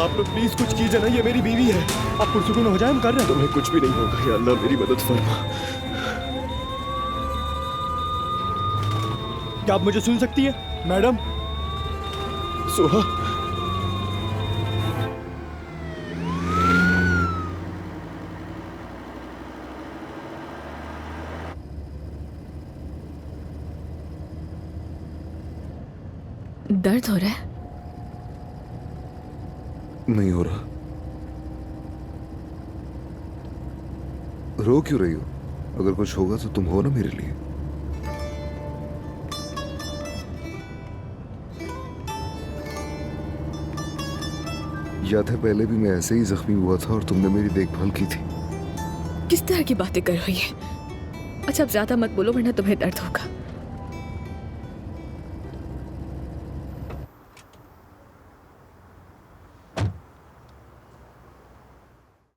आप लोग प्लीज कुछ कीजिए ना, ये मेरी बीवी है। आप पुरसुकून हो जाए, हम कर रहे हैं। तुम्हें कुछ भी नहीं होगा, या अल्लाह मेरी मदद फरमा। क्या आप मुझे सुन सकती है मैडम? सोहा, दर्द हो रहा है? नहीं हो रहा। रो क्यों रही हो? अगर कुछ होगा तो तुम हो ना मेरे लिए। याद है पहले भी मैं ऐसे ही जख्मी हुआ था और तुमने मेरी देखभाल की थी। किस तरह की बातें कर रही है? अच्छा अब ज्यादा मत बोलो वरना तुम्हें दर्द होगा।